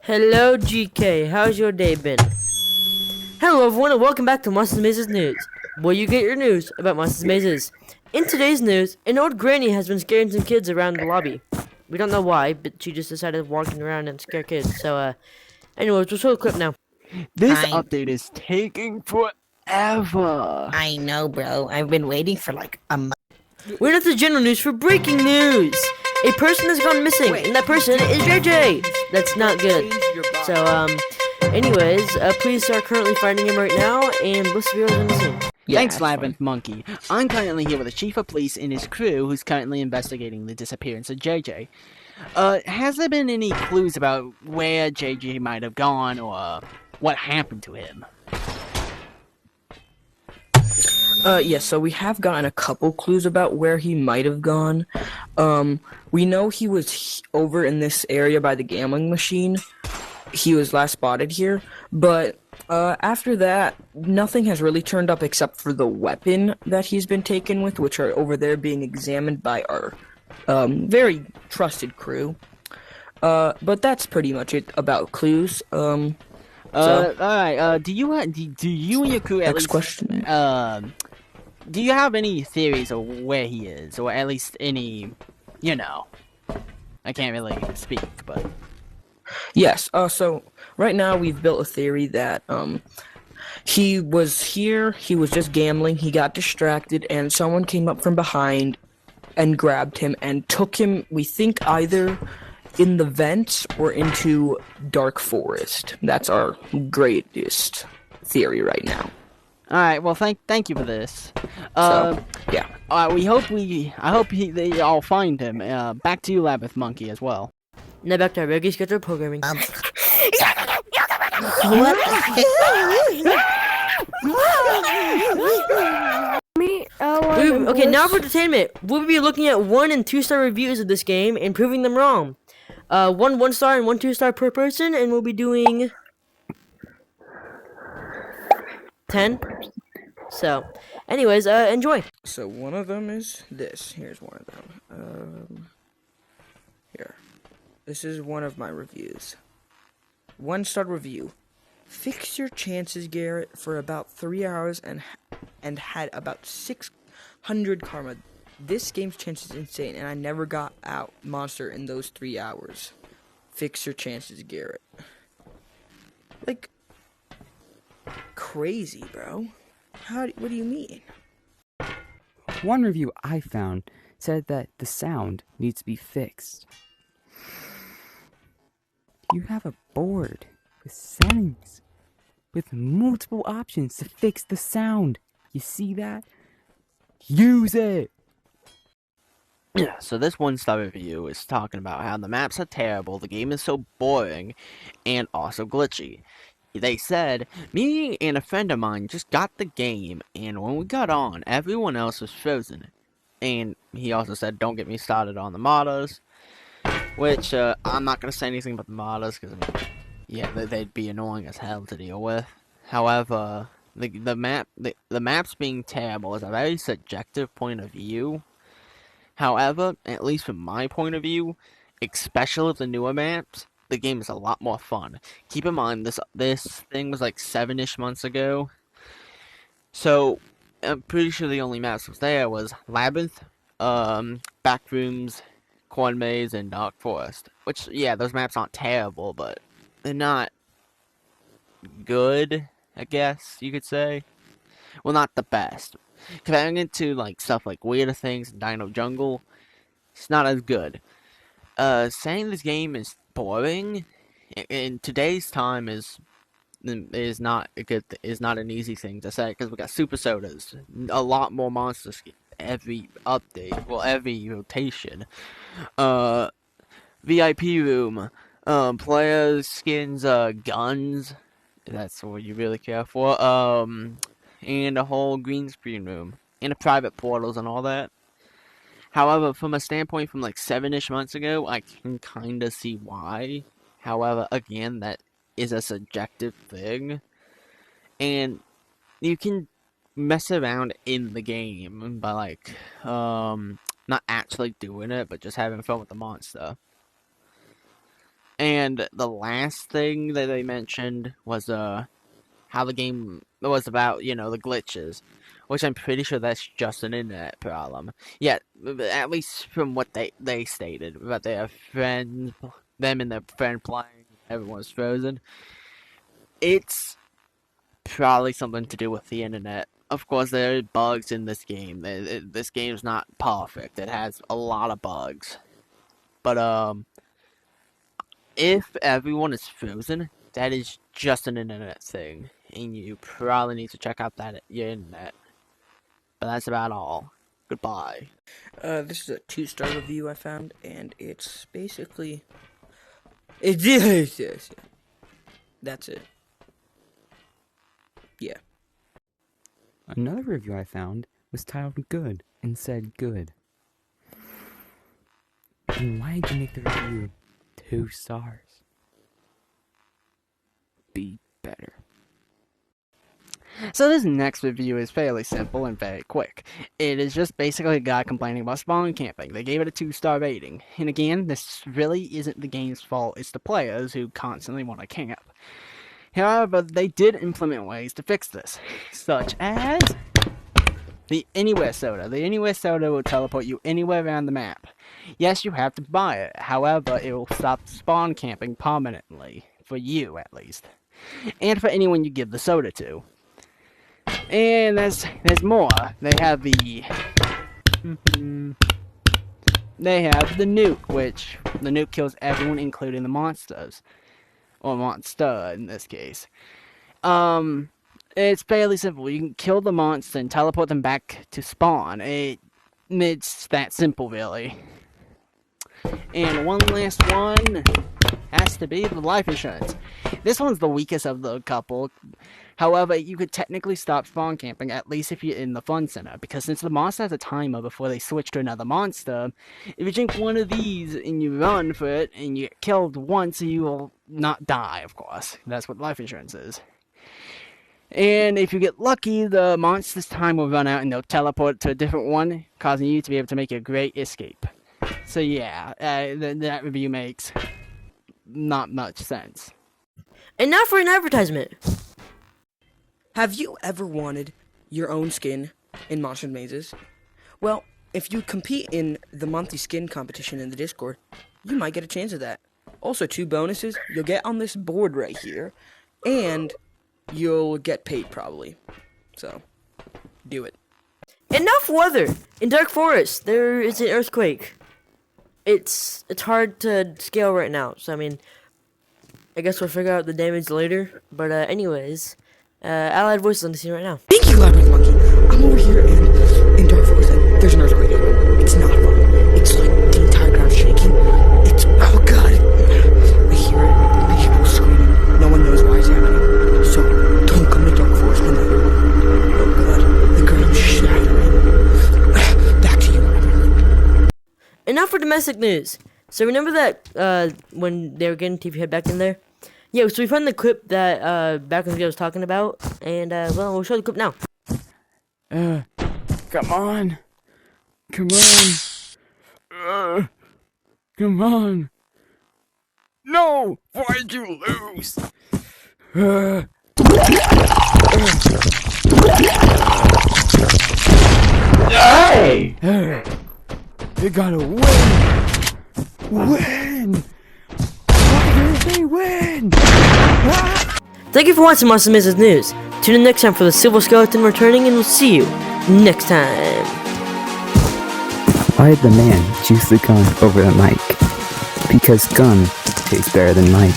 Hello, GK. How's your day been? Hello, everyone, and welcome back to Monsters Mazes News, where you get your news about Monsters Mazes. In today's news, an old granny has been scaring some kids around the lobby. We don't know why, but she just decided walking around and scare kids. So, anyways, we'll show a clip now. This I update is taking forever. I know, bro. I've been waiting for like a month. We're at the general news for breaking news. A person has gone missing, and that person is JJ. That's not good. So, anyways, police are currently finding him right now, and Bliss Bureau is in the scene. Thanks, Labyrinth Monkey. I'm currently here with the Chief of Police and his crew, who's currently investigating the disappearance of JJ. Has there been any clues about where JJ might have gone, or what happened to him? Yes, so we have gotten a couple clues about where he might have gone. We know he was over in this area by the gambling machine. He was last spotted here, but after that, nothing has really turned up except for the weapon that he's been taken with, which are over there being examined by our very trusted crew. But that's pretty much it about clues. Alright, do you and your crew at Next least... question. Do you have any theories of where he is, or at least any, I can't really speak, but... Yes, so right now we've built a theory that he was here, he was just gambling, he got distracted, and someone came up from behind and grabbed him and took him, we think, either in the vents or into Dark Forest. That's our greatest theory right now. Alright, well, thank you for this. Yeah. I hope they all find him. Back to you, Labyrinth Monkey, as well. Now back to our regularly scheduled programming. Okay, now for entertainment. We'll be looking at 1 and 2 star reviews of this game and proving them wrong. 1 star and 1 2-star per person, and we'll be doing 10. So, anyways, enjoy. So one of them is this. Here's one of them. Here. This is one of my reviews. 1-star review. Fix your chances, Garrett, for about 3 hours and had about 600 karma. This game's chance is insane, and I never got out monster in those 3 hours. Fix your chances, Garrett. Like, crazy, bro. What do you mean? One review I found said that the sound needs to be fixed. You have a board with settings with multiple options to fix the sound. You see that? Use it! Yeah, so this 1-star review is talking about how the maps are terrible, the game is so boring, and also glitchy. They said, me and a friend of mine just got the game, and when we got on, everyone else was frozen. And he also said, don't get me started on the modders, which, I'm not going to say anything about the modders, because, yeah, they'd be annoying as hell to deal with. However, the maps being terrible is a very subjective point of view. However, at least from my point of view, especially with the newer maps, the game is a lot more fun. Keep in mind, this thing was like 7-ish months ago. So, I'm pretty sure the only maps was there was Labyrinth, Backrooms, Corn Maze, and Dark Forest. Which, yeah, those maps aren't terrible, but they're not good, I guess you could say. Well, not the best. Comparing it to like stuff like Weirder Things and Dino Jungle, it's not as good. Saying this game is boring in today's time is not an easy thing to say, because we got super sodas, a lot more monsters every update, well, every rotation, VIP room, players, skins, guns, if that's what you really care for, and a whole green screen room, and a private portals and all that. However, from a standpoint from like 7-ish months ago, I can kind of see why. However, again, that is a subjective thing. And you can mess around in the game by like, not actually doing it, but just having fun with the monster. And the last thing that they mentioned was how the game was about, the glitches, which I'm pretty sure that's just an internet problem. Yeah, at least from what they stated about their friends, them and their friend playing, everyone's frozen. It's probably something to do with the internet. Of course, there are bugs in this game. This game's not perfect. It has a lot of bugs. But if everyone is frozen, that is just an internet thing, and you probably need to check out your internet. But that's about all. Goodbye. This is a 2-star review I found, and it's basically it's that's it. Yeah. Another review I found was titled Good and said good. And why did you make the review 2 stars? Be better. So this next review is fairly simple and very quick. It is just basically a guy complaining about spawn camping. They gave it a 2-star rating. And again, this really isn't the game's fault, it's the players who constantly want to camp. However, they did implement ways to fix this, such as the Anywhere Soda. The Anywhere Soda will teleport you anywhere around the map. Yes, you have to buy it, however, it will stop spawn camping permanently, for you at least, and for anyone you give the soda to. And there's more. They have the nuke, which the nuke kills everyone, including the monsters, or monster in this case. It's fairly simple. You can kill the monster and teleport them back to spawn. It's that simple, really. And one last one has to be the life insurance. This one's the weakest of the couple. However, you could technically stop spawn camping, at least if you're in the fun center, because since the monster has a timer before they switch to another monster, if you drink one of these and you run for it and you get killed once, you will not die, of course. That's what life insurance is. And if you get lucky, the monster's time will run out and they'll teleport to a different one, causing you to be able to make a great escape. So yeah, that review makes not much sense. And now for an advertisement. Have you ever wanted your own skin in Monster Mazes? Well, if you compete in the monthly skin competition in the Discord, you might get a chance at that. Also, 2 bonuses, you'll get on this board right here, and you'll get paid probably. So, do it. Enough weather! In Dark Forest, there is an earthquake. It's hard to scale right now, so I mean, I guess we'll figure out the damage later. But anyways, Allied Voice is on the scene right now. Thank you, Labyrinth Monkey. I'm over here in Dark Forest, and there's an earthquake. It's not fun. It's like the entire ground shaking. It's, oh god. I hear it. I hear people screaming. No one knows why it's happening. So, don't come to Dark Forest tonight. Oh god. The ground's shattering. Back to you, Labyrinth. And now for domestic news. So remember that when they were getting TV head back in there? Yeah, so we found the clip that Backrooms was talking about, and well, we'll show the clip now. Come on. Come on. Come on. No! Why'd you lose? Hey! You gotta win! Win! Why did they win? Thank you for watching Monster Mazes News. Tune in next time for the Silver Skeleton returning, and we'll see you next time. Why did the man choose the gun over the mic? Because gun tastes better than mic.